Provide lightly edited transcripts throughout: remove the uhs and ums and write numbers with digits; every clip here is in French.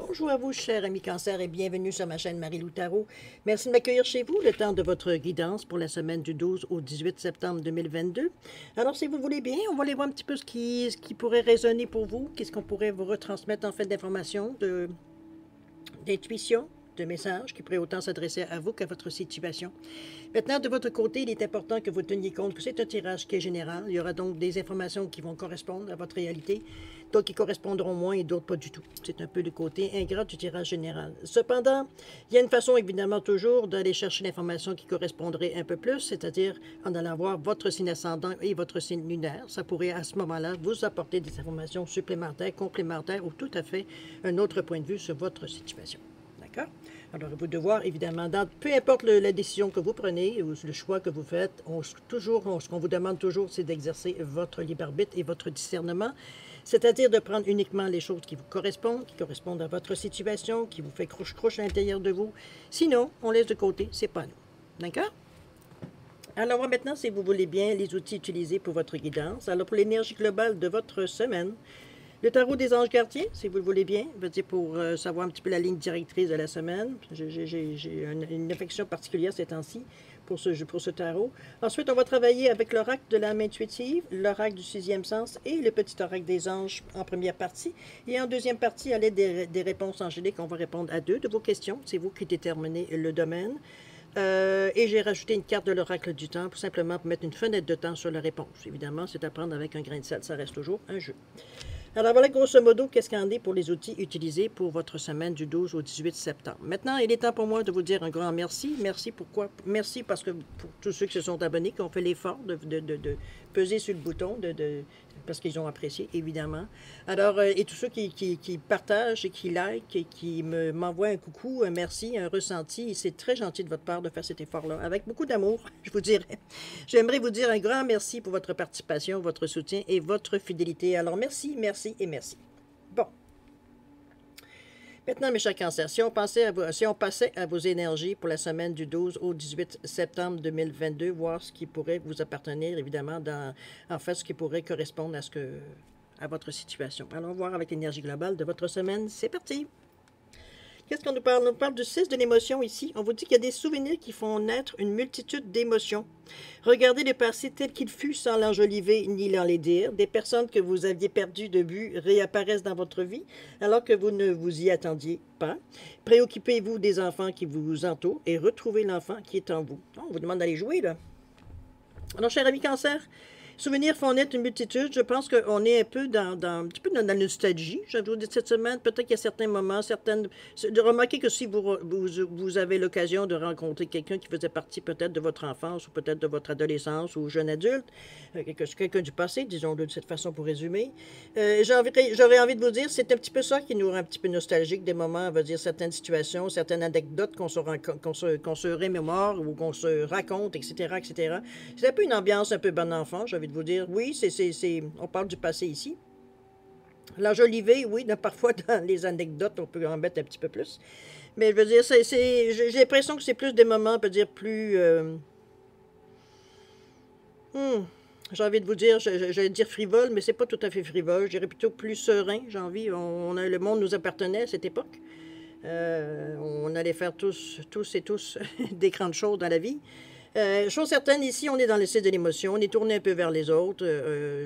Bonjour à vous, chers amis Cancer, et bienvenue sur ma chaîne Marie-Lou Tarot. Merci de m'accueillir chez vous, le temps de votre guidance pour la semaine du 12 au 18 septembre 2022. Alors, si vous voulez bien, on va aller voir un petit peu ce qui pourrait résonner pour vous, qu'est-ce qu'on pourrait vous retransmettre en fait d'informations, d'intuition, de messages qui pourraient autant s'adresser à vous qu'à votre situation. Maintenant, de votre côté, il est important que vous teniez compte que c'est un tirage qui est général. Il y aura donc des informations qui vont correspondre à votre réalité, d'autres qui correspondront moins et d'autres pas du tout. C'est un peu le côté ingrat du tirage général. Cependant, il y a une façon évidemment toujours d'aller chercher l'information qui correspondrait un peu plus, c'est-à-dire en allant voir votre signe ascendant et votre signe lunaire. Ça pourrait à ce moment-là vous apporter des informations supplémentaires, complémentaires ou tout à fait un autre point de vue sur votre situation. D'accord? Alors, vous devoir, évidemment, peu importe la décision que vous prenez ou le choix que vous faites, ce qu'on vous demande toujours, c'est d'exercer votre libre arbitre et votre discernement, c'est-à-dire de prendre uniquement les choses qui vous correspondent à votre situation, qui vous fait croche-croche à l'intérieur de vous. Sinon, on laisse de côté, c'est pas nous. D'accord? Alors, on va maintenant, si vous voulez bien, les outils utilisés pour votre guidance. Alors, pour l'énergie globale de votre semaine, le tarot des anges gardiens, si vous le voulez bien, veut dire pour savoir un petit peu la ligne directrice de la semaine. J'ai une affection particulière ces temps-ci pour ce tarot. Ensuite, on va travailler avec l'oracle de l'âme intuitive, l'oracle du sixième sens et le petit oracle des anges en première partie. Et en deuxième partie, à l'aide des réponses angéliques, on va répondre à 2 de vos questions. C'est vous qui déterminez le domaine. Et j'ai rajouté une carte de l'oracle du temps, pour simplement mettre une fenêtre de temps sur la réponse. Évidemment, c'est à prendre avec un grain de sel, ça reste toujours un jeu. Alors voilà grosso modo qu'est-ce qu'il y en est pour les outils utilisés pour votre semaine du 12 au 18 septembre. Maintenant, il est temps pour moi de vous dire un grand merci. Merci pourquoi? Merci parce que pour tous ceux qui se sont abonnés, qui ont fait l'effort de peser sur le bouton, parce qu'ils ont apprécié, évidemment. Alors, et tous ceux qui partagent et qui like et qui m'envoient un coucou, un merci, un ressenti, c'est très gentil de votre part de faire cet effort-là, avec beaucoup d'amour, je vous dirais. J'aimerais vous dire un grand merci pour votre participation, votre soutien et votre fidélité. Alors, merci, merci et merci. Bon. Maintenant, mes chers cancers, si on passait à vos énergies pour la semaine du 12 au 18 septembre 2022, voir ce qui pourrait vous appartenir, évidemment, en fait, ce qui pourrait correspondre à votre situation. Allons voir avec l'énergie globale de votre semaine. C'est parti! Qu'est-ce qu'on nous parle? On nous parle du 6 de l'émotion ici. On vous dit qu'il y a des souvenirs qui font naître une multitude d'émotions. Regardez le passé tel qu'il fut sans l'enjoliver ni l'enlaidir. Des personnes que vous aviez perdues de vue réapparaissent dans votre vie alors que vous ne vous y attendiez pas. Préoccupez-vous des enfants qui vous entourent et retrouvez l'enfant qui est en vous. On vous demande d'aller jouer, là. Alors, cher ami Cancer, souvenirs font naître une multitude. Je pense qu'on est un petit peu dans la nostalgie. Je vous dis cette semaine, peut-être qu'il y a certains moments, de remarquer que si vous avez l'occasion de rencontrer quelqu'un qui faisait partie peut-être de votre enfance ou peut-être de votre adolescence ou jeune adulte, quelqu'un du passé, disons-le de cette façon pour résumer, j'aurais envie de vous dire, c'est un petit peu ça qui nous rend un petit peu nostalgique des moments, on va dire certaines situations, certaines anecdotes qu'on se remémore ou qu'on se raconte, etc., etc. C'est un peu une ambiance un peu bon enfant, j'ai envie de vous dire. Oui, on parle du passé ici. L'enjoliver, oui, parfois dans les anecdotes, on peut en mettre un petit peu plus. Mais je veux dire, j'ai l'impression que c'est plus des moments, on peut dire, plus... j'ai envie de vous dire, j'allais dire frivole, mais c'est pas tout à fait frivole. Je dirais plutôt plus serein, j'ai envie. Le monde nous appartenait à cette époque. On allait faire tous et tous des grandes choses dans la vie. Chose certaine, ici, on est dans le site de l'émotion, on est tourné un peu vers les autres.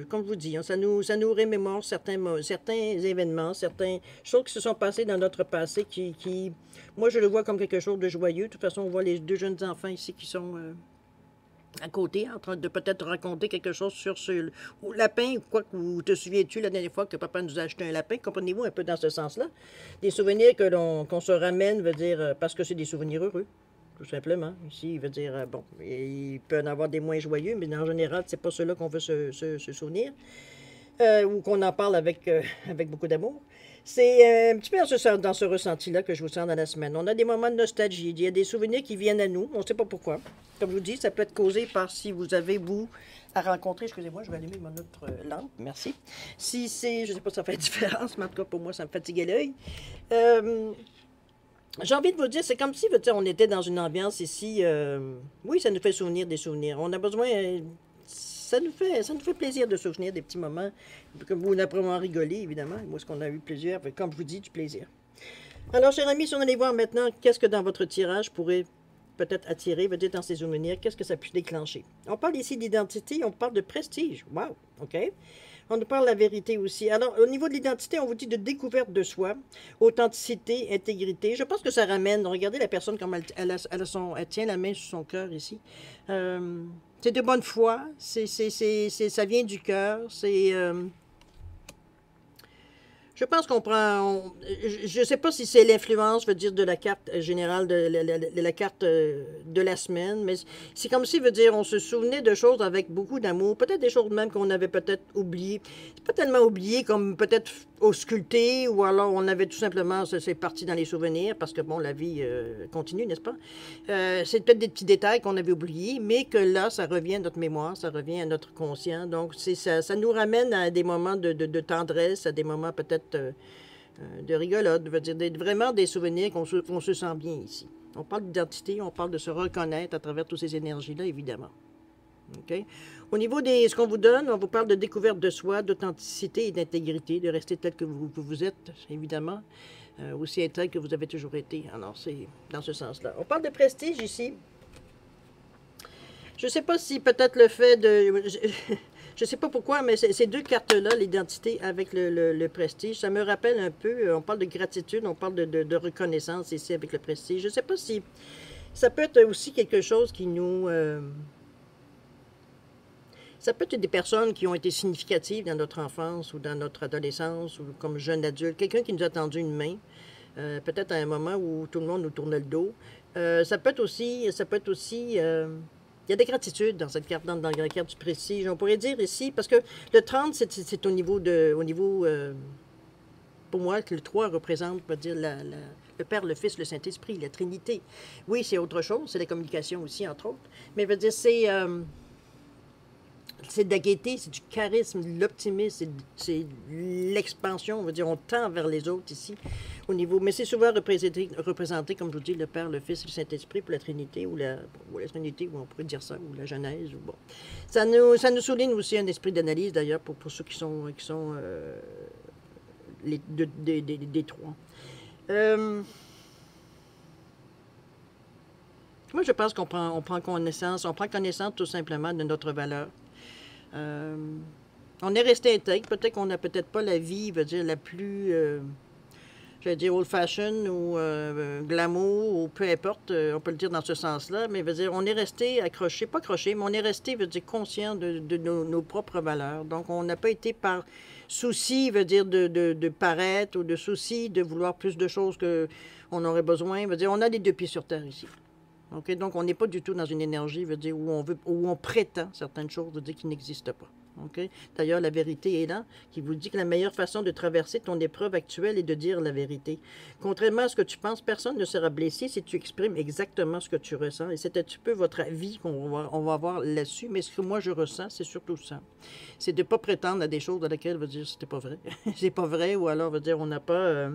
Comme je vous dis, hein, ça nous remémore certains événements, certaines choses qui se sont passées dans notre passé qui, moi, je le vois comme quelque chose de joyeux. De toute façon, on voit les 2 jeunes enfants ici qui sont à côté, en train de peut-être raconter quelque chose sur ce lapin, ou quoi que te souviens-tu la dernière fois que papa nous a acheté un lapin, comprenez-vous un peu dans ce sens-là? Des souvenirs qu'on se ramène, veut dire, parce que c'est des souvenirs heureux. Tout simplement. Ici, il veut dire, bon, il peut en avoir des moins joyeux, mais en général, c'est pas ceux-là qu'on veut se souvenir, ou qu'on en parle avec beaucoup d'amour. C'est un petit peu dans ce ressenti-là que je vous sens dans la semaine. On a des moments de nostalgie, il y a des souvenirs qui viennent à nous, on ne sait pas pourquoi. Comme je vous dis, ça peut être causé par si vous avez, à rencontrer, excusez-moi, je vais allumer mon autre lampe, merci. Si c'est, je ne sais pas si ça fait la différence, mais en tout cas, pour moi, ça me fatiguait l'œil. J'ai envie de vous dire, c'est comme si on était dans une ambiance ici. Oui, ça nous fait souvenir des souvenirs. On a besoin. Ça nous fait plaisir de se souvenir des petits moments. Comme vous, on a vraiment rigolé, évidemment. Moi, ce qu'on a eu plusieurs, comme je vous dis, du plaisir. Alors, chers amis, si on allait voir maintenant qu'est-ce que dans votre tirage pourrait peut-être attirer, veut dire dans ses souvenirs, qu'est-ce que ça peut déclencher. On parle ici d'identité, on parle de prestige. Wow, OK. On nous parle de la vérité aussi. Alors, au niveau de l'identité, on vous dit de découverte de soi, authenticité, intégrité. Je pense que ça ramène, regardez la personne comme elle tient la main sur son cœur ici. C'est de bonne foi, ça vient du cœur, je pense qu'on prend... je ne sais pas si c'est l'influence, je veux dire, de la carte générale, de la carte de la semaine, mais c'est comme si, veut dire, on se souvenait de choses avec beaucoup d'amour, peut-être des choses même qu'on avait peut-être oubliées. C'est pas tellement oublié comme peut-être ausculté, ou alors on avait tout simplement, c'est parti dans les souvenirs, parce que, bon, la vie continue, n'est-ce pas? C'est peut-être des petits détails qu'on avait oubliés, mais que là, ça revient à notre mémoire, ça revient à notre conscient. Donc, ça nous ramène à des moments de tendresse, à des moments peut-être de rigolote, je veux dire, vraiment des souvenirs qu'on se sent bien ici. On parle d'identité, on parle de se reconnaître à travers toutes ces énergies-là, évidemment. OK? Au niveau de ce qu'on vous donne, on vous parle de découverte de soi, d'authenticité et d'intégrité, de rester tel que vous êtes, évidemment, aussi intègre que vous avez toujours été. Alors, c'est dans ce sens-là. On parle de prestige ici. Je ne sais pas si peut-être le fait de... Je ne sais pas pourquoi, mais ces deux cartes-là, l'identité avec le prestige, ça me rappelle un peu, on parle de gratitude, on parle de reconnaissance ici avec le prestige. Je ne sais pas si ça peut être aussi quelque chose qui nous... ça peut être des personnes qui ont été significatives dans notre enfance ou dans notre adolescence ou comme jeune adulte, quelqu'un qui nous a tendu une main, peut-être à un moment où tout le monde nous tournait le dos. Ça peut être aussi... il y a des gratitudes dans cette carte, dans la carte du prestige. On pourrait dire ici, parce que le 30, c'est au niveau pour moi, que le 3 représente, on va dire, le Père, le Fils, le Saint-Esprit, la Trinité. Oui, c'est autre chose, c'est la communication aussi, entre autres. Mais, veut dire, c'est de la gaieté, c'est du charisme, de l'optimisme, c'est l'expansion, on va dire, on tend vers les autres ici, au niveau, mais c'est souvent représenté, comme je vous dis, le Père, le Fils et le Saint-Esprit pour la Trinité, ou la Trinité, ou on pourrait dire ça, ou la Genèse, ou bon. Ça nous souligne aussi un esprit d'analyse, d'ailleurs, pour ceux qui sont des trois. Moi, je pense qu'on prend connaissance tout simplement de notre valeur. On est resté intègre. Peut-être qu'on n'a peut-être pas la vie, veut dire, la plus, j'allais dire, old-fashioned ou glamour ou peu importe, on peut le dire dans ce sens-là, mais veut dire, on est resté accroché, pas accroché, mais on est resté, veut dire, conscient de nos propres valeurs. Donc, on n'a pas été par souci, veut dire, de paraître ou de souci de vouloir plus de choses qu'on aurait besoin. Veut dire, on a les deux pieds sur terre ici. Okay? Donc, on n'est pas du tout dans une énergie, veut dire, où on prétend certaines choses, veut dire, qui n'existent pas. Okay? D'ailleurs, la vérité est là, qui vous dit que la meilleure façon de traverser ton épreuve actuelle est de dire la vérité. Contrairement à ce que tu penses, personne ne sera blessé si tu exprimes exactement ce que tu ressens. Et c'est un petit peu votre avis qu'on va avoir là-dessus, mais ce que moi je ressens, c'est surtout ça. C'est de ne pas prétendre à des choses dans lesquelles, veut dire, c'était pas vrai. C'est pas vrai, ou alors, veut dire, on n'a pas...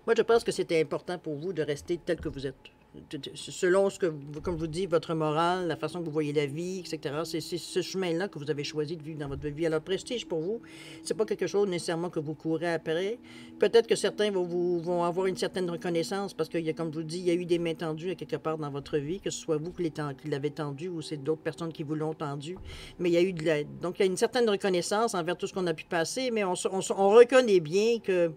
Moi, je pense que c'était important pour vous de rester tel que vous êtes. Selon ce que, comme je vous dis, votre morale, la façon que vous voyez la vie, etc. C'est ce chemin-là que vous avez choisi de vivre dans votre vie. Alors, le prestige pour vous, c'est pas quelque chose nécessairement que vous courez après. Peut-être que certains vont avoir une certaine reconnaissance parce qu'il y a, comme je vous dis, il y a eu des mains tendues à quelque part dans votre vie, que ce soit vous qui l'avez tendu ou c'est d'autres personnes qui vous l'ont tendu. Mais il y a eu de l'aide. Donc, il y a une certaine reconnaissance envers tout ce qu'on a pu passer, mais on reconnaît bien que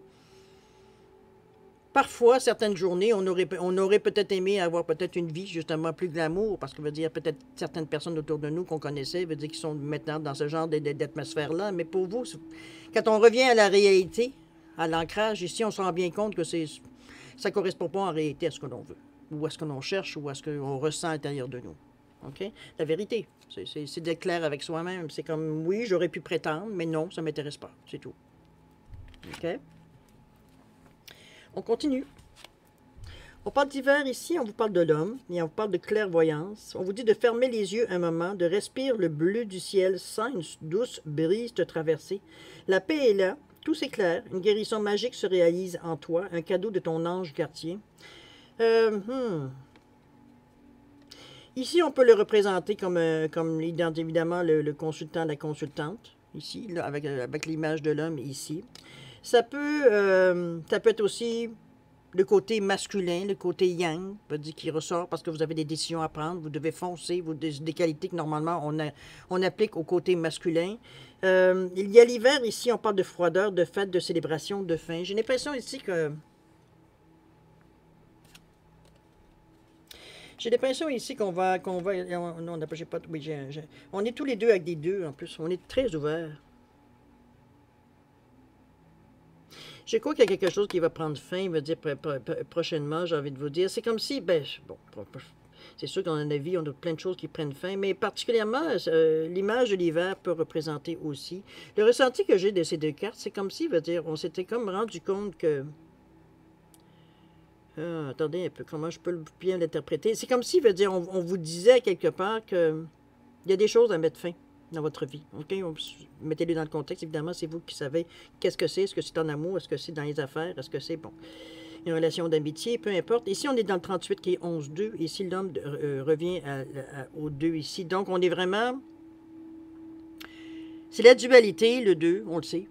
parfois, certaines journées, on aurait peut-être aimé avoir peut-être une vie justement plus glamour, parce que veut dire peut-être certaines personnes autour de nous qu'on connaissait, veut dire qui sont maintenant dans ce genre d'atmosphère-là. Mais pour vous, quand on revient à la réalité, à l'ancrage, ici, on se rend bien compte que ça ne correspond pas en réalité à ce que l'on veut, ou à ce que l'on cherche, ou à ce qu'on ressent à l'intérieur de nous. OK? La vérité, c'est d'être clair avec soi-même. C'est comme, oui, j'aurais pu prétendre, mais non, ça ne m'intéresse pas. C'est tout. OK? On continue. On parle d'hiver ici, on vous parle de l'homme, et on vous parle de clairvoyance. On vous dit de fermer les yeux un moment, de respirer le bleu du ciel, sans une douce brise te traverser. La paix est là, tout s'éclaire, une guérison magique se réalise en toi, un cadeau de ton ange gardien. Ici, on peut le représenter comme évidemment le consultant, la consultante, ici, là, avec l'image de l'homme ici. Ça peut être aussi le côté masculin, le côté yang, veut dire qui ressort parce que vous avez des décisions à prendre, vous devez foncer, des qualités que normalement on applique au côté masculin. Il y a l'hiver ici, on parle de froideur, de fête, de célébration, de fin. J'ai l'impression ici que... J'ai l'impression ici non, j'ai pas... Oui, on est tous les deux avec des deux en plus, on est très ouverts. Je crois qu'il y a quelque chose qui va prendre fin, veut dire prochainement, j'ai envie de vous dire. C'est comme si, ben, bon, c'est sûr qu'on a la vie, on a plein de choses qui prennent fin, mais particulièrement, l'image de l'hiver peut représenter aussi. Le ressenti que j'ai de ces deux cartes, c'est comme si, veut dire, on s'était comme rendu compte que... Ah, attendez un peu, comment je peux bien l'interpréter? C'est comme si, veut dire, on vous disait quelque part que il y a des choses à mettre fin dans votre vie. OK? Mettez-le dans le contexte, évidemment, c'est vous qui savez qu'est-ce que c'est. Est-ce que c'est en amour? Est-ce que c'est dans les affaires? Est-ce que c'est, bon, une relation d'amitié? Peu importe. Ici, on est dans le 38 qui est 11-2. Ici, l'homme revient au 2 ici. Donc, on est vraiment... C'est la dualité, le 2, on le sait.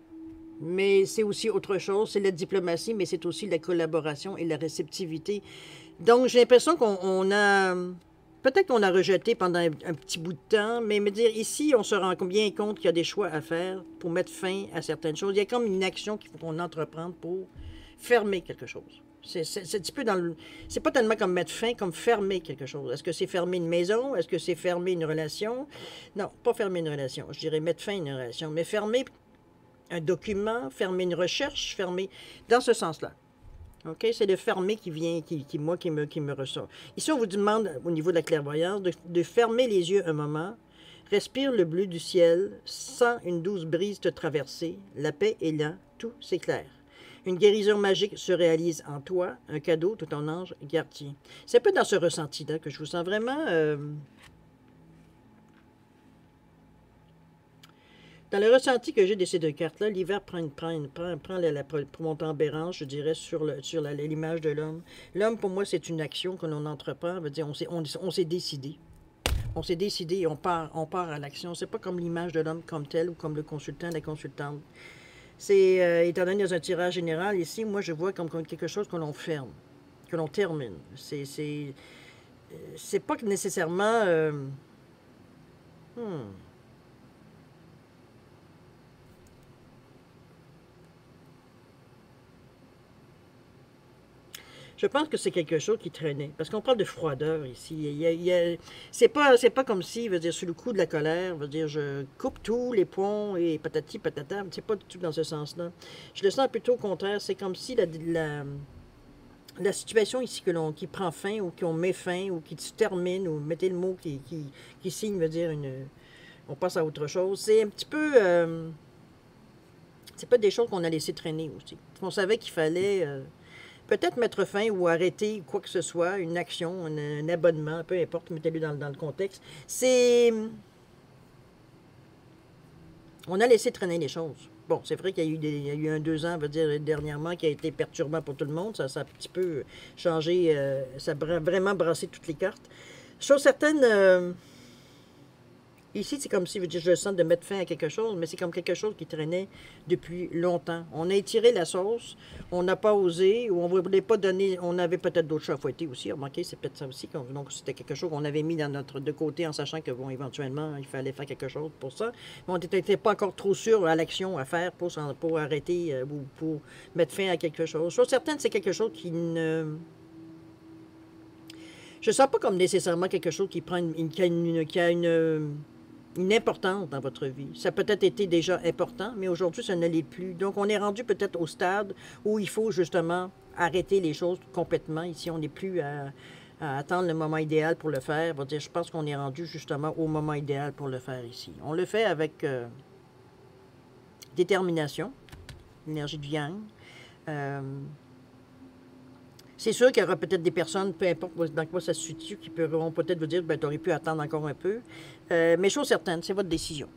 Mais c'est aussi autre chose. C'est la diplomatie, mais c'est aussi la collaboration et la réceptivité. Donc, j'ai l'impression qu'on a... Peut-être qu'on a rejeté pendant un petit bout de temps, mais me dire ici, on se rend bien compte qu'il y a des choix à faire pour mettre fin à certaines choses. Il y a comme une action qu'il faut qu'on entreprenne pour fermer quelque chose. C'est un petit peu dans le... C'est pas tellement comme mettre fin, comme fermer quelque chose. Est-ce que c'est fermer une maison? Est-ce que c'est fermer une relation? Non, pas fermer une relation. Je dirais mettre fin à une relation, mais fermer un document, fermer une recherche, fermer... Dans ce sens-là. OK? C'est le fermer qui vient, qui me ressort. Ici, on vous demande, au niveau de la clairvoyance, de fermer les yeux un moment. Respire le bleu du ciel, sens une douce brise te traverser. La paix est là, tout s'éclaire. Une guérison magique se réalise en toi, un cadeau de ton ange gardien. C'est un peu dans ce ressenti-là que je vous sens vraiment... Dans le ressenti que j'ai de ces deux cartes-là, l'hiver prend la prépondérance, je dirais, sur l'image de l'homme. L'homme, pour moi, c'est une action que l'on entreprend. Veut dire, on s'est décidé. On s'est décidé et on part à l'action. C'est pas comme l'image de l'homme comme tel ou comme le consultant, la consultante. C'est, étant donné dans un tirage général, ici, moi, je vois comme quelque chose que l'on ferme, que l'on termine. C'est pas nécessairement... Je pense que c'est quelque chose qui traînait. Parce qu'on parle de froideur ici. C'est pas comme si, veut dire, sous le coup de la colère, veut dire, je coupe tous les ponts et patati patata. C'est pas du tout dans ce sens-là. Je le sens plutôt au contraire. C'est comme si la situation ici qui prend fin ou qu'on met fin ou qui se termine ou mettez le mot qui signe, veut dire, on passe à autre chose. C'est un petit peu... c'est pas des choses qu'on a laissé traîner aussi. On savait qu'il fallait... peut-être mettre fin ou arrêter quoi que ce soit, une action, un abonnement, peu importe, mettez-le dans le contexte. On a laissé traîner les choses. Bon, c'est vrai qu'il y a eu un 2 ans, on va dire, dernièrement, qui a été perturbant pour tout le monde. Ça a un petit peu changé, ça a vraiment brassé toutes les cartes. Chose certaine... ici, c'est comme si je le sens de mettre fin à quelque chose, mais c'est comme quelque chose qui traînait depuis longtemps. On a étiré la sauce, on n'a pas osé, ou on ne voulait pas donner, on avait peut-être d'autres choses à fouetter aussi, remarquez, c'est peut-être ça aussi. Donc, c'était quelque chose qu'on avait mis de côté en sachant que, bon, éventuellement, il fallait faire quelque chose pour ça. Mais on n'était pas encore trop sûr à l'action à faire pour arrêter ou pour mettre fin à quelque chose. Chose certaine, c'est quelque chose qui ne... Je ne sens pas comme nécessairement quelque chose qui prend qui a une importance dans votre vie. Ça a peut-être été déjà important, mais aujourd'hui, ça ne l'est plus. Donc, on est rendu peut-être au stade où il faut justement arrêter les choses complètement. Ici, on n'est plus à attendre le moment idéal pour le faire. Je pense qu'on est rendu justement au moment idéal pour le faire ici. On le fait avec détermination, l'énergie du yang. C'est sûr qu'il y aura peut-être des personnes, peu importe dans quoi ça se situe, qui pourront peut-être vous dire, ben, tu aurais pu attendre encore un peu. Mais chose certaine, c'est votre décision.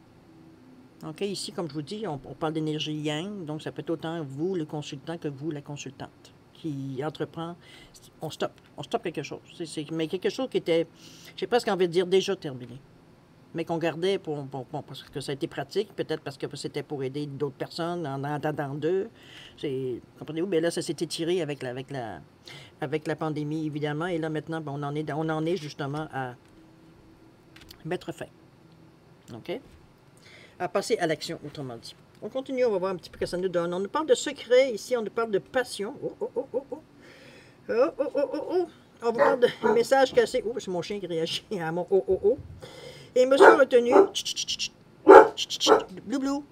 OK, ici, comme je vous dis, on parle d'énergie yang, donc ça peut être autant vous, le consultant, que vous, la consultante, qui entreprend. On stoppe quelque chose. Mais quelque chose qui était, j'ai presque envie de dire, déjà terminé. mais qu'on gardait parce que ça a été pratique, peut-être parce que c'était pour aider d'autres personnes en attendant d'eux. Comprenez-vous? Mais là, ça s'est étiré avec la pandémie, évidemment, et là, maintenant, ben, on en est justement à mettre fin. OK? À passer à l'action, autrement dit. On continue, on va voir un petit peu ce que ça nous donne. On nous parle de secret, ici, on nous parle de passion. Oh, oh, oh, oh, oh. Oh, oh, oh, oh, oh. On vous parle de message cassé. Oh, c'est mon chien qui réagit à mon oh, oh, oh. Émotion retenue. Blou, blou.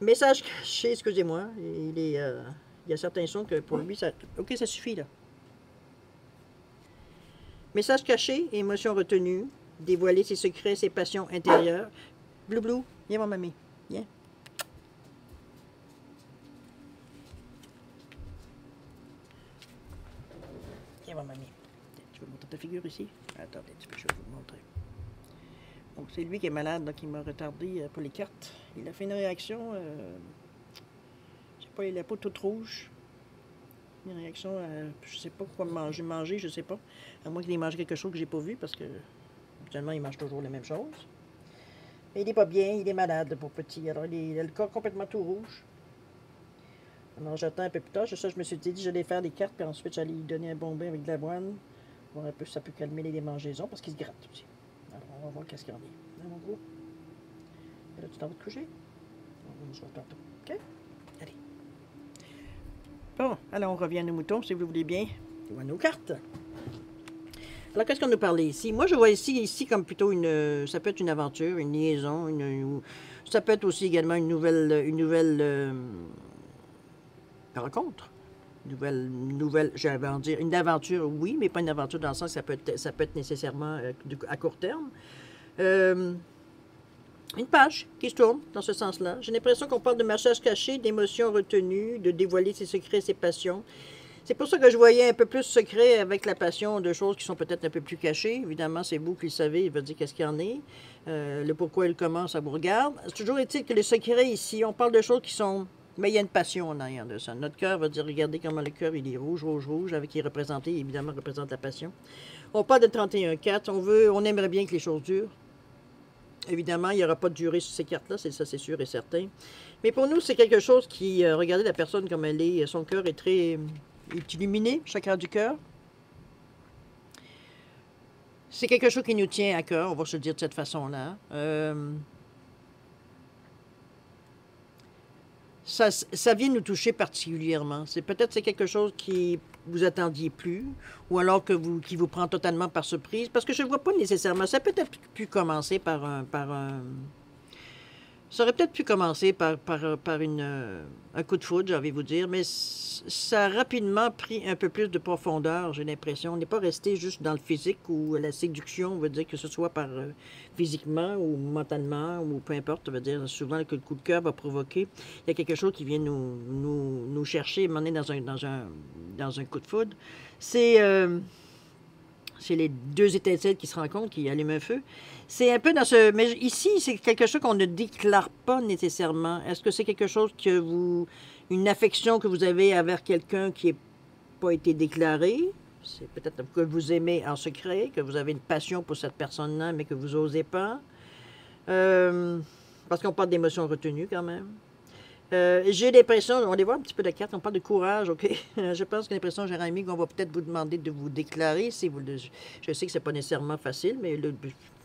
Message caché, excusez-moi. Il y a certains sons que pour lui, ça... OK, ça suffit, là. Message caché, émotion retenue. Dévoiler ses secrets, ses passions intérieures. Blou, blou. Viens, mon mamie. Viens. Viens, mon mamie. Tu veux montrer ta figure ici? Attendez, je vais vous montrer. Donc, c'est lui qui est malade, donc il m'a retardé pour les cartes. Il a fait une réaction, je sais pas, il a la peau toute rouge. Une réaction, je sais pas quoi manger, je sais pas. À moins qu'il ait mangé quelque chose que j'ai pas vu, parce que, habituellement, il mange toujours la même chose. Mais il est pas bien, il est malade, pour petit. Alors, il a le corps complètement tout rouge. Alors, j'attends un peu plus tard. Ça, je me suis dit, j'allais faire des cartes, puis ensuite, j'allais lui donner un bon bain avec de l'avoine. Voir un peu si ça peut calmer les démangeaisons, parce qu'il se gratte aussi. Alors, on va voir qu'est-ce qu'il y en a. Là, mon gros. Et là, tu t'en vas te coucher? On se voit tantôt. OK? Allez. Bon, alors, on revient à nos moutons, si vous voulez bien. Ou à nos cartes. Alors, qu'est-ce qu'on nous parlait ici? Moi, je vois ici comme plutôt ça peut être une aventure, une liaison, ça peut être aussi également une nouvelle rencontre. J'allais en dire, une aventure, oui, mais pas une aventure dans le sens que ça peut être nécessairement à court terme. Une page qui se tourne dans ce sens-là. J'ai l'impression qu'on parle de messages cachés, d'émotions retenues, de dévoiler ses secrets, ses passions. C'est pour ça que je voyais un peu plus secret avec la passion de choses qui sont peut-être un peu plus cachées. Évidemment, c'est vous qui le savez, il va dire qu'est-ce qu'il y en est. Le pourquoi et le comment, ça vous regarde. C'est toujours est-il que les secrets ici, on parle de choses qui sont... Mais il y a une passion en arrière de ça. Notre cœur va dire, regardez comment le cœur, il est rouge, rouge, rouge, avec qui est représenté, évidemment, représente la passion. On parle de 31-4, on aimerait bien que les choses durent. Évidemment, il n'y aura pas de durée sur ces cartes-là, c'est sûr et certain. Mais pour nous, c'est quelque chose qui, regardez la personne comme elle est, son cœur est très illuminé, chakra du cœur. C'est quelque chose qui nous tient à cœur, on va se le dire de cette façon-là. Ça vient nous toucher particulièrement. Peut-être c'est quelque chose qui vous attendiez plus, ou alors qui vous prend totalement par surprise, parce que je ne vois pas nécessairement. Ça peut être pu commencer par un ça aurait peut-être pu commencer par un coup de foudre, j'ai envie de vous dire, mais ça a rapidement pris un peu plus de profondeur, j'ai l'impression. On n'est pas resté juste dans le physique ou la séduction, on veut dire que ce soit par physiquement ou mentalement ou peu importe, on veut dire souvent que le coup de cœur va provoquer. Il y a quelque chose qui vient nous chercher, m'emmener dans un coup de foudre. C'est les deux étincelles qui se rencontrent, qui allument un feu. C'est un peu dans ce... Mais ici, c'est quelque chose qu'on ne déclare pas nécessairement. Est-ce que c'est quelque chose une affection que vous avez envers quelqu'un qui n'a pas été déclarée? C'est peut-être que vous aimez en secret, que vous avez une passion pour cette personne-là, mais que vous n'osez pas. Parce qu'on parle d'émotions retenues quand même. J'ai l'impression, on les voit un petit peu de cartes, on parle de courage, OK? Je pense que l'impression, Jérémie, qu'on va peut-être vous demander de vous déclarer. Je sais que c'est pas nécessairement facile, mais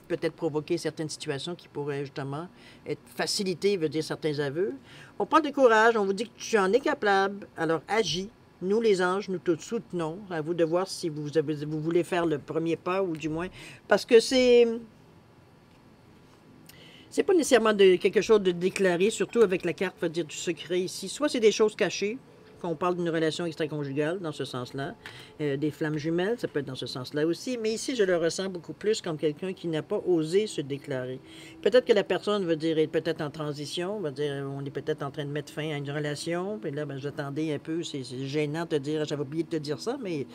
peut-être provoquer certaines situations qui pourraient justement être facilitées, veut dire certains aveux. On parle de courage, on vous dit que tu en es capable, alors agis. Nous, les anges, nous te soutenons. À vous de voir si vous voulez faire le premier pas, ou du moins, parce que c'est pas nécessairement quelque chose de déclaré, surtout avec la carte, va dire du secret ici. Soit c'est des choses cachées, qu'on parle d'une relation extra-conjugale, dans ce sens-là. Des flammes jumelles, ça peut être dans ce sens-là aussi. Mais ici, je le ressens beaucoup plus comme quelqu'un qui n'a pas osé se déclarer. Peut-être que la personne, veut dire, est peut-être en transition, va dire, on est peut-être en train de mettre fin à une relation. Puis là, j'attendais un peu, c'est gênant de te dire, j'avais oublié de te dire ça, mais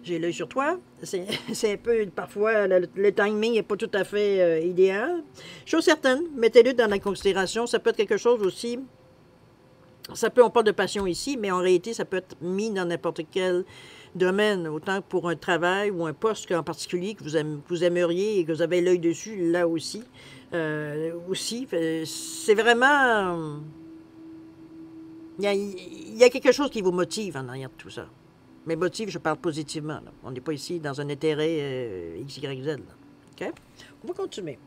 j'ai l'œil sur toi. C'est un peu, parfois, le timing n'est pas tout à fait idéal. Chose certaine, mettez-le dans la considération. Ça peut être quelque chose aussi... on parle de passion ici, mais en réalité, ça peut être mis dans n'importe quel domaine, autant pour un travail ou un poste en particulier que vous aimeriez et que vous avez l'œil dessus, là aussi. C'est vraiment... il y a quelque chose qui vous motive en arrière de tout ça. Mais motive, je parle positivement. Là. On n'est pas ici dans un intérêt X, Y, Z. Là. OK? On va continuer.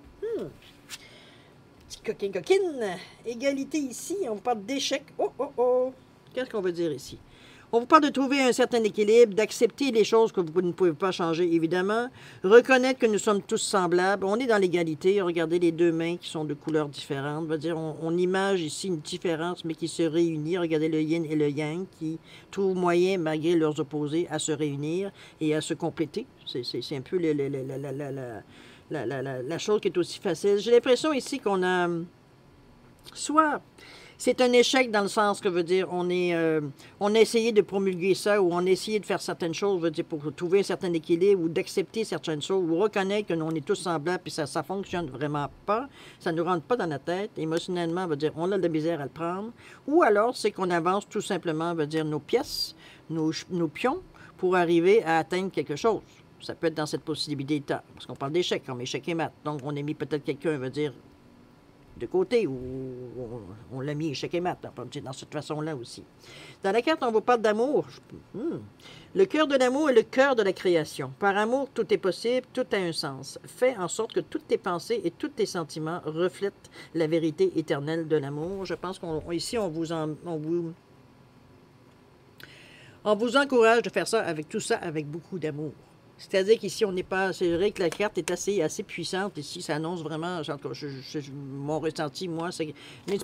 Petite coquine. Égalité ici, on parle d'échec. Oh. Qu'est-ce qu'on veut dire ici? On vous parle de trouver un certain équilibre, d'accepter les choses que vous ne pouvez pas changer, évidemment. Reconnaître que nous sommes tous semblables. On est dans l'égalité. Regardez les deux mains qui sont de couleurs différentes. On va dire, on image ici une différence, mais qui se réunit. Regardez le yin et le yang qui trouvent moyen, malgré leurs opposés, à se réunir et à se compléter. C'est un peu la chose qui est aussi facile. J'ai l'impression ici qu'on a soit... C'est un échec dans le sens que veut dire on a essayé de promulguer ça ou on a essayé de faire certaines choses, veut dire pour trouver un certain équilibre ou d'accepter certaines choses ou reconnaître que nous, on est tous semblables puis ça fonctionne vraiment pas, ça ne nous rentre pas dans la tête. Émotionnellement, veut dire on a de la misère à le prendre. Ou alors c'est qu'on avance tout simplement, veut dire nos pièces, nos pions pour arriver à atteindre quelque chose. Ça peut être dans cette possibilité-là, parce qu'on parle d'échec comme échec et maths. Donc on a mis peut-être quelqu'un, veut dire de côté, ou on l'a mis échec et maths, dans cette façon-là aussi. Dans la carte, on vous parle d'amour. Le cœur de l'amour est le cœur de la création. Par amour, tout est possible, tout a un sens. Fais en sorte que toutes tes pensées et tous tes sentiments reflètent la vérité éternelle de l'amour. Je pense qu'ici, on vous encourage de faire ça avec beaucoup d'amour. C'est-à-dire qu'ici, on n'est pas... C'est vrai que la carte est assez puissante. Ici, ça annonce vraiment... mon ressenti, moi, c'est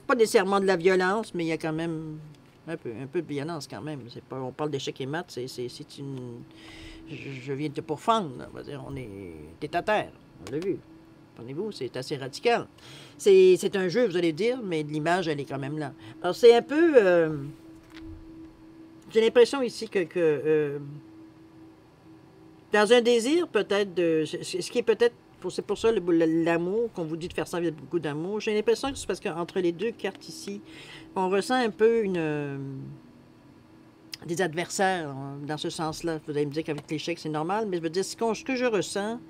pas nécessairement de la violence, mais il y a quand même un peu de violence quand même. On parle d'échec et maths, c'est une... Je viens de te pourfendre. On va dire, t'es à terre. On l'a vu. Comprenez-vous, c'est assez radical. C'est un jeu, vous allez dire, mais l'image, elle est quand même là. Alors, c'est un peu... J'ai l'impression ici que dans un désir, peut-être, ce qui est peut-être, c'est pour ça l'amour, qu'on vous dit de faire ça avec beaucoup d'amour, j'ai l'impression que c'est parce qu'entre les deux cartes ici, on ressent un peu des adversaires dans ce sens-là. Vous allez me dire qu'avec l'échec, c'est normal, mais je veux dire, ce que je ressens,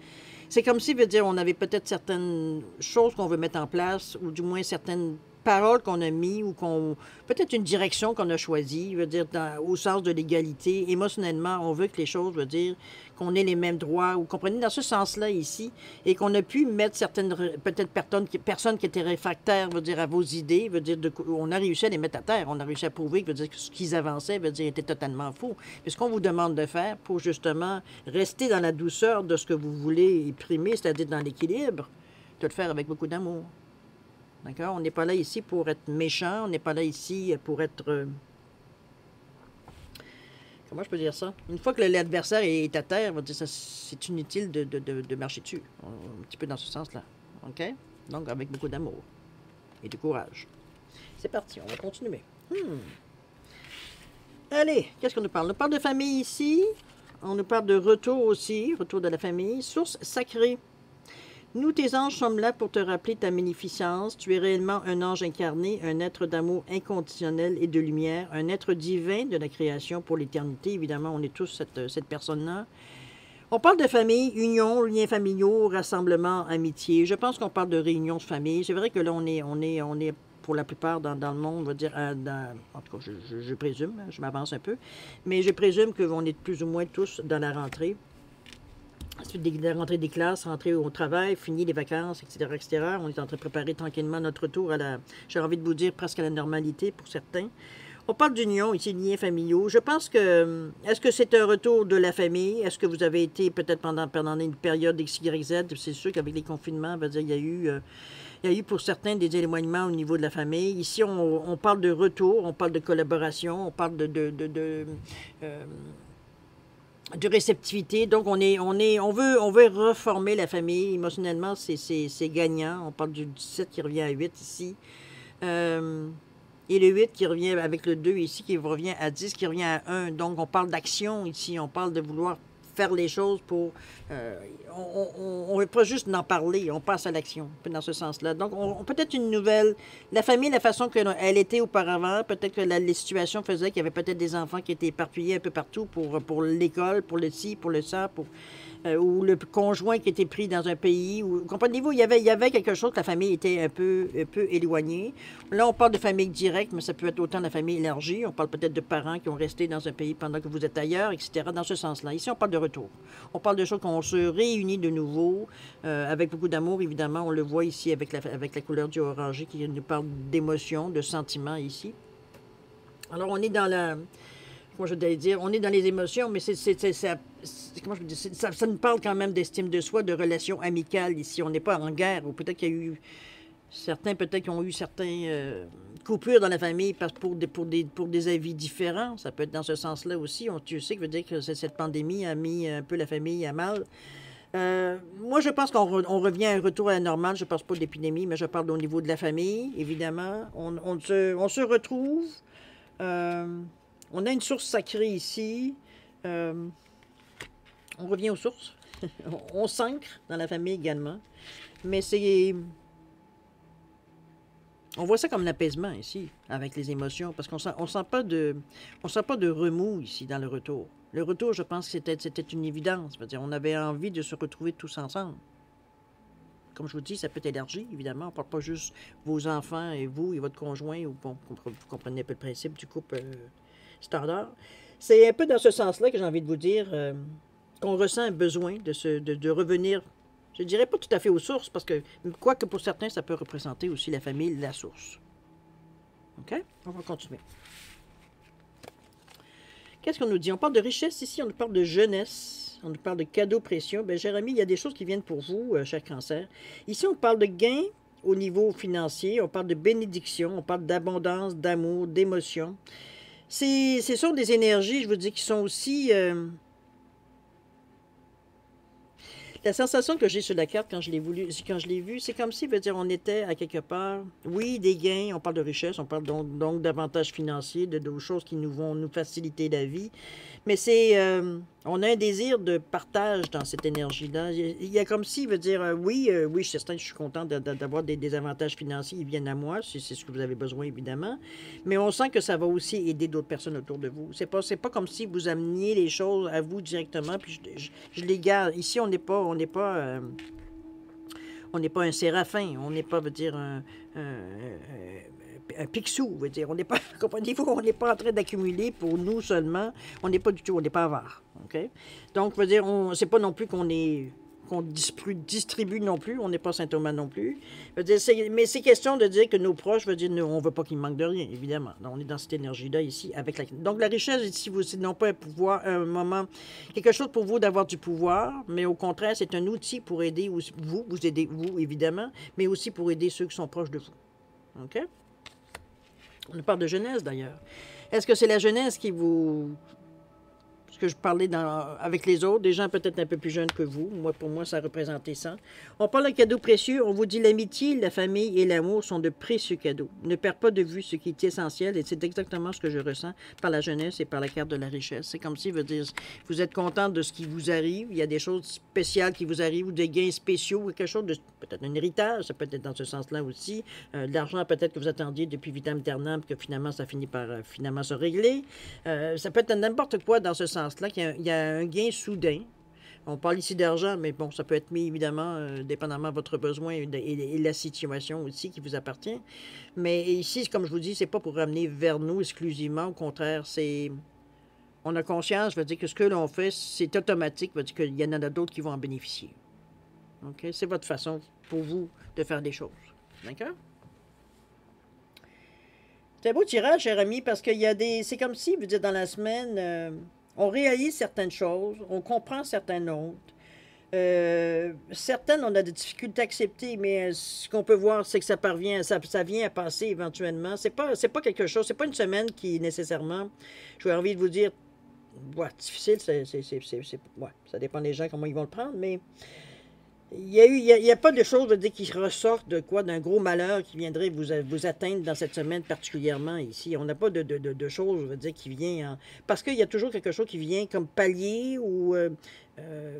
c'est comme si, veut dire, on avait peut-être certaines choses qu'on veut mettre en place, ou du moins certaines paroles qu'on a mis ou peut-être une direction qu'on a choisie, veut dire au sens de l'égalité. Émotionnellement, on veut que les choses, veut dire qu'on ait les mêmes droits, ou comprenez, dans ce sens-là ici, et qu'on a pu mettre certaines, peut-être personnes qui étaient réfractaires, veut dire à vos idées, veut dire on a réussi à les mettre à terre, on a réussi à prouver que, veut dire, que ce qu'ils avançaient, veut dire, était totalement faux. Mais ce qu'on vous demande de faire pour justement rester dans la douceur de ce que vous voulez exprimer, c'est-à-dire dans l'équilibre, de le faire avec beaucoup d'amour. D'accord? On n'est pas là ici pour être méchant, on n'est pas là ici pour être... comment je peux dire ça? Une fois que l'adversaire est à terre, c'est inutile de marcher dessus. Un petit peu dans ce sens-là. OK? Donc, avec beaucoup d'amour et de courage. C'est parti, on va continuer. Allez, qu'est-ce qu'on nous parle? On nous parle de famille ici. On nous parle de retour aussi, retour de la famille. Source sacrée. Nous, tes anges, sommes là pour te rappeler ta magnificence. Tu es réellement un ange incarné, un être d'amour inconditionnel et de lumière, un être divin de la création pour l'éternité. Évidemment, on est tous cette personne-là. On parle de famille, union, liens familiaux, rassemblement, amitié. Je pense qu'on parle de réunion de famille. C'est vrai que là, on est pour la plupart dans le monde, on va dire, en tout cas, je présume, je m'avance un peu, mais je présume qu'on est plus ou moins tous dans la rentrée. Ensuite, la rentrée des classes, rentrée au travail, fini les vacances, etc., etc. On est en train de préparer tranquillement notre retour j'ai envie de vous dire, presque à la normalité pour certains. On parle d'union, ici, de liens familiaux. Je pense que, est-ce que c'est un retour de la famille? Est-ce que vous avez été peut-être pendant une période X, Y, Z? C'est sûr qu'avec les confinements, il y a eu pour certains des éloignements au niveau de la famille. Ici, on parle de retour, on parle de collaboration, on parle de réceptivité. Donc, on veut reformer la famille. Émotionnellement, c'est gagnant. On parle du 17 qui revient à 8 ici. Et le 8 qui revient avec le 2 ici, qui revient à 10, qui revient à 1. Donc, on parle d'action ici. On parle de vouloir faire les choses pour... on ne veut pas juste en parler, on passe à l'action, un peu dans ce sens-là. Donc, peut-être une nouvelle... La famille, la façon qu'elle était auparavant, peut-être que les situations faisaient qu'il y avait peut-être des enfants qui étaient éparpillés un peu partout pour l'école, pour le ci, pour le ça, ou le conjoint qui était pris dans un pays. Comprenez-vous, il y avait quelque chose que la famille était un peu éloignée. Là, on parle de famille directe, mais ça peut être autant de la famille élargie. On parle peut-être de parents qui ont resté dans un pays pendant que vous êtes ailleurs, etc., dans ce sens-là. Ici, on parle de retour. On parle de choses qu'on se réunit de nouveau, avec beaucoup d'amour, évidemment. On le voit ici avec la couleur du orangé qui nous parle d'émotion, de sentiments ici. Alors, on est dans la... Comment je dois dire, on est dans les émotions, mais comment je veux dire, ça nous parle quand même d'estime de soi, de relations amicales ici. On n'est pas en guerre, ou peut-être qu'il y a eu certains, peut-être qui ont eu certaines coupures dans la famille pour des avis différents. Ça peut être dans ce sens-là aussi. Tu sais que veut dire que cette pandémie a mis un peu la famille à mal. Moi, je pense qu'on revient à un retour à la normale. Je ne parle pas d'épidémie, mais je parle au niveau de la famille, évidemment. On se retrouve. On a une source sacrée ici. On revient aux sources. On s'ancre dans la famille également. Mais on voit ça comme l'apaisement ici, avec les émotions, parce qu'on ne sent pas de remous ici dans le retour. Le retour, je pense que c'était une évidence. C'est-à-dire, on avait envie de se retrouver tous ensemble. Comme je vous dis, ça peut être élargi, évidemment. On ne parle pas juste vos enfants et vous et votre conjoint, ou bon, vous comprenez un peu le principe du couple standard. C'est un peu dans ce sens-là que j'ai envie de vous dire qu'on ressent un besoin de revenir, je ne dirais pas tout à fait aux sources, parce que, quoique pour certains, ça peut représenter aussi la famille, la source. OK? On va continuer. Qu'est-ce qu'on nous dit? On parle de richesse ici, on nous parle de jeunesse, on nous parle de cadeaux précieux. Bien, Jérémie, il y a des choses qui viennent pour vous, cher Cancer. Ici, on parle de gains au niveau financier, on parle de bénédiction, on parle d'abondance, d'amour, d'émotion. Ce sont des énergies, je vous dis, qui sont aussi... La sensation que j'ai sur la carte quand je l'ai vue, c'est comme si, veut dire, on était à quelque part, oui, des gains, on parle de richesse, on parle donc d'avantages financiers, de choses qui vont nous faciliter la vie, mais on a un désir de partage dans cette énergie-là. Il y a comme si, veut dire, oui, je suis certain que je suis content d'avoir des avantages financiers, ils viennent à moi, si c'est ce que vous avez besoin, évidemment, mais on sent que ça va aussi aider d'autres personnes autour de vous. C'est pas comme si vous ameniez les choses à vous directement, puis je les garde. Ici, on n'est pas un séraphin, on n'est pas, veut dire, un picsou, veut dire, on n'est pas, comprenez-vous, on n'est pas en train d'accumuler pour nous seulement, on n'est pas du tout, on n'est pas avare, OK? Donc, veut dire, c'est pas non plus qu'on distribue non plus, on n'est pas Saint Thomas non plus. Veut dire, mais c'est question de dire que nos proches, veut dire, on ne veut pas qu'ils manquent de rien, évidemment. Donc, on est dans cette énergie-là ici. Donc, la richesse, ici, c'est non pas un pouvoir, un moment, quelque chose pour vous d'avoir du pouvoir, mais au contraire, c'est un outil pour aider vous aider, vous, évidemment, mais aussi pour aider ceux qui sont proches de vous. OK? On parle de jeunesse, d'ailleurs. Est-ce que c'est la jeunesse qui vous... Ce que je parlais avec les autres, des gens peut-être un peu plus jeunes que vous. Pour moi, ça représentait ça. On parle de cadeaux précieux. On vous dit l'amitié, la famille et l'amour sont de précieux cadeaux. Ne perds pas de vue ce qui est essentiel, et c'est exactement ce que je ressens par la jeunesse et par la carte de la richesse. C'est comme si, veut dire, vous êtes content de ce qui vous arrive. Il y a des choses spéciales qui vous arrivent, ou des gains spéciaux, ou quelque chose de... Peut-être un héritage, ça peut être dans ce sens-là aussi. De l'argent, peut-être que vous attendiez depuis vitam aeternam, que finalement, ça finit par finalement se régler. Ça peut être n'importe quoi dans ce sens-là, qu'il y a un gain soudain. On parle ici d'argent, mais bon, ça peut être mis, évidemment, dépendamment de votre besoin et la situation aussi qui vous appartient. Mais ici, comme je vous dis, c'est pas pour ramener vers nous exclusivement. Au contraire, on a conscience, je veux dire que ce que l'on fait, c'est automatique. Je veux dire qu'il y en a d'autres qui vont en bénéficier. OK? C'est votre façon pour vous de faire des choses. D'accord? C'est un beau tirage, cher ami, parce qu'il y a des... C'est comme si, je veux dire, dans la semaine... on réalise certaines choses, on comprend certaines autres. Certaines, on a des difficultés à accepter, mais ce qu'on peut voir, c'est que ça parvient, ça vient à passer éventuellement. C'est pas quelque chose, c'est pas une semaine qui nécessairement, j'ai envie de vous dire, ouais, difficile, ouais, ça dépend des gens, comment ils vont le prendre, mais Il y a pas de choses, je veux dire, qui ressortent de quoi, d'un gros malheur qui viendrait vous atteindre dans cette semaine particulièrement ici. On n'a pas de choses, je veux dire, qui vient parce qu'il y a toujours quelque chose qui vient comme pallier ou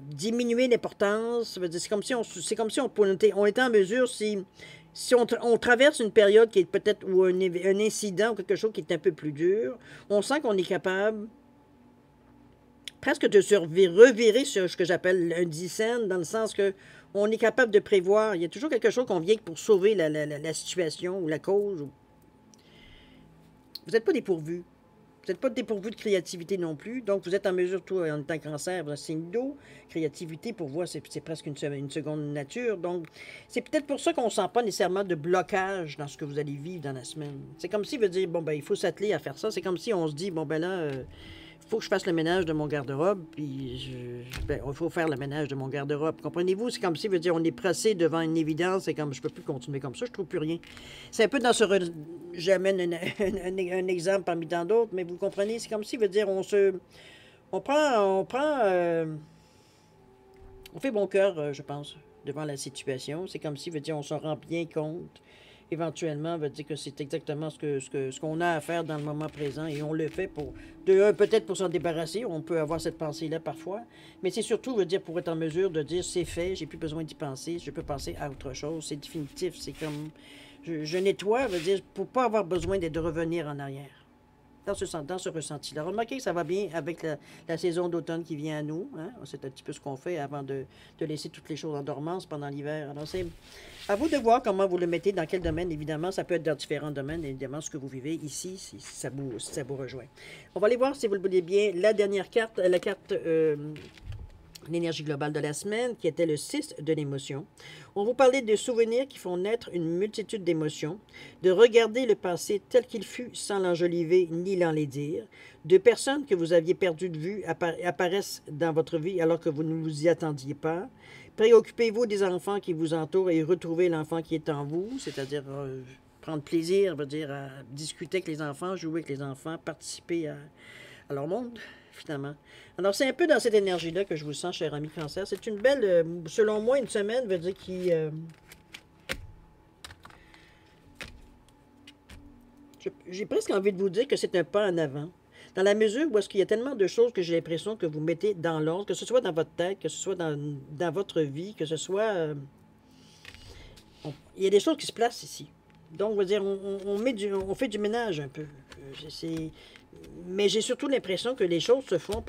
diminuer l'importance. Je veux dire, c'est comme si on était en mesure, si on traverse une période qui est peut-être, ou un incident ou quelque chose qui est un peu plus dur, on sent qu'on est capable presque de se revirer sur ce que j'appelle un dixaine, dans le sens que on est capable de prévoir. Il y a toujours quelque chose qu'on vient pour sauver la situation ou la cause. Vous n'êtes pas dépourvu. Vous n'êtes pas dépourvu de créativité non plus. Donc, vous êtes en mesure, toi, en tant cancer, un signe d'eau. Créativité, pour vous, c'est presque une seconde nature. Donc, c'est peut-être pour ça qu'on ne sent pas nécessairement de blocage dans ce que vous allez vivre dans la semaine. C'est comme si, veut dire, bon, ben, il faut s'atteler à faire ça. C'est comme si on se dit, bon, ben là, faut que je fasse le ménage de mon garde-robe, puis ben, il faut faire le ménage de mon garde-robe. Comprenez-vous? C'est comme si, veut dire, on est pressé devant une évidence, c'est comme, je peux plus continuer comme ça, je trouve plus rien. C'est un peu dans ce... J'amène un exemple parmi tant d'autres, mais vous comprenez, c'est comme si, veut dire, on fait bon cœur, je pense, devant la situation. C'est comme si, veut dire, on s'en rend bien compte éventuellement, veut dire que c'est exactement ce qu'on a à faire dans le moment présent et on le fait pour, peut-être pour s'en débarrasser, on peut avoir cette pensée-là parfois, mais c'est surtout, veut dire, pour être en mesure de dire c'est fait, j'ai plus besoin d'y penser, je peux penser à autre chose, c'est définitif, c'est comme, je nettoie, veut dire, pour pas avoir besoin de revenir en arrière. Dans ce ressenti-là. Remarquez que ça va bien avec la saison d'automne qui vient à nous. Hein? C'est un petit peu ce qu'on fait avant de laisser toutes les choses en dormance pendant l'hiver. Alors, c'est à vous de voir comment vous le mettez, dans quel domaine. Évidemment, ça peut être dans différents domaines. Évidemment, ce que vous vivez ici, si ça vous rejoint. On va aller voir, si vous le voulez bien, la dernière carte, la carte l'énergie globale de la semaine, qui était le 6 de l'émotion. On vous parlait de souvenirs qui font naître une multitude d'émotions, de regarder le passé tel qu'il fut sans l'enjoliver ni l'enlaidir, de personnes que vous aviez perdues de vue apparaissent dans votre vie alors que vous ne vous y attendiez pas. Préoccupez-vous des enfants qui vous entourent et retrouvez l'enfant qui est en vous, c'est-à-dire prendre plaisir, veut dire à discuter avec les enfants, jouer avec les enfants, participer à leur monde, finalement. Alors, c'est un peu dans cette énergie-là que je vous sens, cher ami Cancer. C'est une belle, selon moi, une semaine, veut dire qui... j'ai presque envie de vous dire que c'est un pas en avant. Dans la mesure où est-ce qu'il y a tellement de choses que j'ai l'impression que vous mettez dans l'ordre, que ce soit dans votre tête, que ce soit dans votre vie, que ce soit... il y a des choses qui se placent ici. Donc, on va dire, on fait du ménage un peu. Mais j'ai surtout l'impression que les choses se font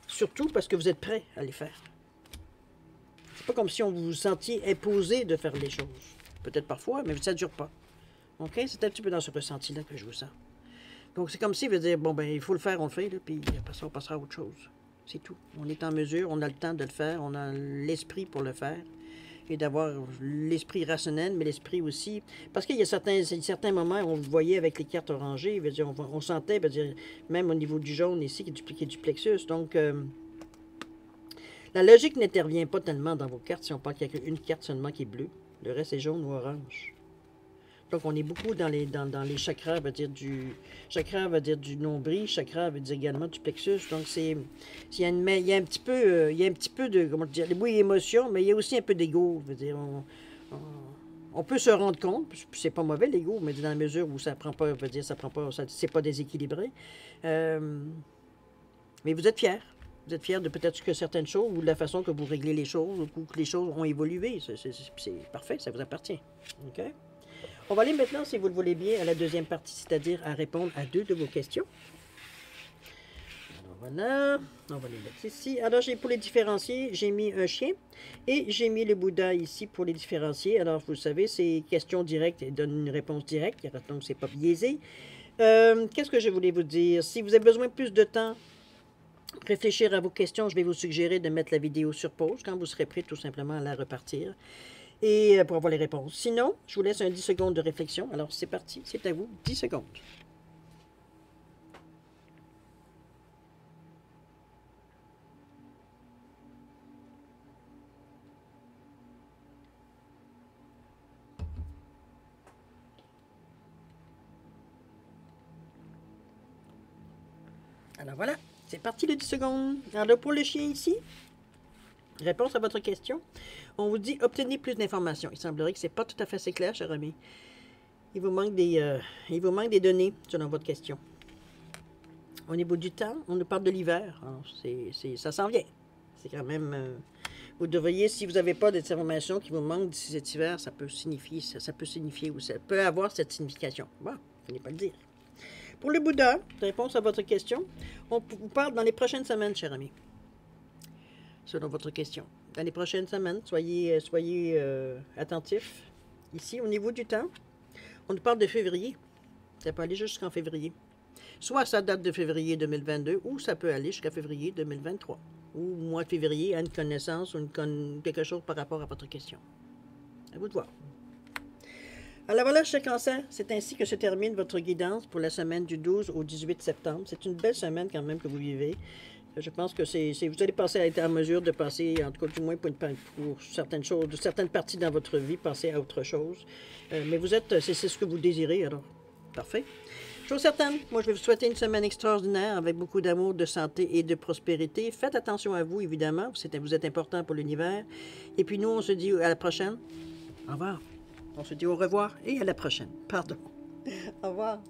surtout parce que vous êtes prêt à les faire. C'est pas comme si on vous sentiez imposé de faire les choses. Peut-être parfois, mais ça ne dure pas. OK? C'est un petit peu dans ce ressenti-là que je vous sens. Donc, c'est comme si, veut dire, bon, ben, il faut le faire, on le fait, là, puis après ça, on passera à autre chose. C'est tout. On est en mesure, on a le temps de le faire, on a l'esprit pour le faire. Et d'avoir l'esprit rationnel, mais l'esprit aussi. Parce qu'il y a certains moments où on le voyait avec les cartes orangées, veut dire, on sentait, veut dire, même au niveau du jaune ici, qui est du plexus. Donc, la logique n'intervient pas tellement dans vos cartes si on parle qu'il n'y a qu'une carte seulement qui est bleue. Le reste est jaune ou orange. Donc, on est beaucoup dans les chakras, veut dire chakra veut dire du nombril, chakra veut dire également du plexus. Donc, il y a un petit peu de, comment dire, oui, émotion, mais il y a aussi un peu d'ego. Veut dire, on peut se rendre compte, puis c'est pas mauvais l'ego, mais dans la mesure où ça prend pas, veut dire, ça prend pas, c'est pas déséquilibré. Mais vous êtes fiers. Vous êtes fiers de peut-être que certaines choses, ou de la façon que vous réglez les choses, ou que les choses ont évolué. C'est parfait, ça vous appartient. OK? On va aller maintenant, si vous le voulez bien, à la deuxième partie, c'est-à-dire à répondre à 2 de vos questions. Alors voilà, on va les mettre ici. Alors, pour les différencier, j'ai mis un chien et j'ai mis le Bouddha ici pour les différencier. Alors, vous savez, c'est question directe et donne une réponse directe, donc c'est pas biaisé. Qu'est-ce que je voulais vous dire? Si vous avez besoin de plus de temps, réfléchir à vos questions, je vais vous suggérer de mettre la vidéo sur pause quand vous serez prêt tout simplement à la repartir. Et pour avoir les réponses. Sinon, je vous laisse un 10 secondes de réflexion. Alors, c'est parti. C'est à vous. 10 secondes. Alors, voilà. C'est parti, les 10 secondes. Alors, pour le chien ici, Réponse à votre question. On vous dit obtenez plus d'informations. Il semblerait que ce n'est pas tout à fait assez clair, cher ami. Il vous manque des données selon votre question. Au niveau du temps, on nous parle de l'hiver. Ça s'en vient. C'est quand même... vous devriez, si vous n'avez pas d'informations qui vous manquent d'ici cet hiver, ça peut signifier, ça peut signifier ou ça peut avoir cette signification. Bon, il ne pas le dire. Pour le Bouddha, réponse à votre question, on vous parle dans les prochaines semaines, cher ami. Selon votre question. Dans les prochaines semaines, soyez attentifs. Ici, au niveau du temps, on nous parle de février. Ça peut aller jusqu'en février. Soit ça date de février 2022, ou ça peut aller jusqu'à février 2023. Ou mois de février à une connaissance ou quelque chose par rapport à votre question. À vous de voir. Alors voilà, cher Cancer, c'est ainsi que se termine votre guidance pour la semaine du 12 au 18 septembre. C'est une belle semaine quand même que vous vivez. Je pense que vous allez passer à être en mesure de passer, en tout cas du moins pour certaines choses, de certaines parties dans votre vie, passer à autre chose. Mais c'est ce que vous désirez, alors parfait. Chose certaine, moi je vais vous souhaiter une semaine extraordinaire avec beaucoup d'amour, de santé et de prospérité. Faites attention à vous, évidemment, vous êtes important pour l'univers. Et puis nous, on se dit à la prochaine. Au revoir. On se dit au revoir et à la prochaine. Pardon. Au revoir.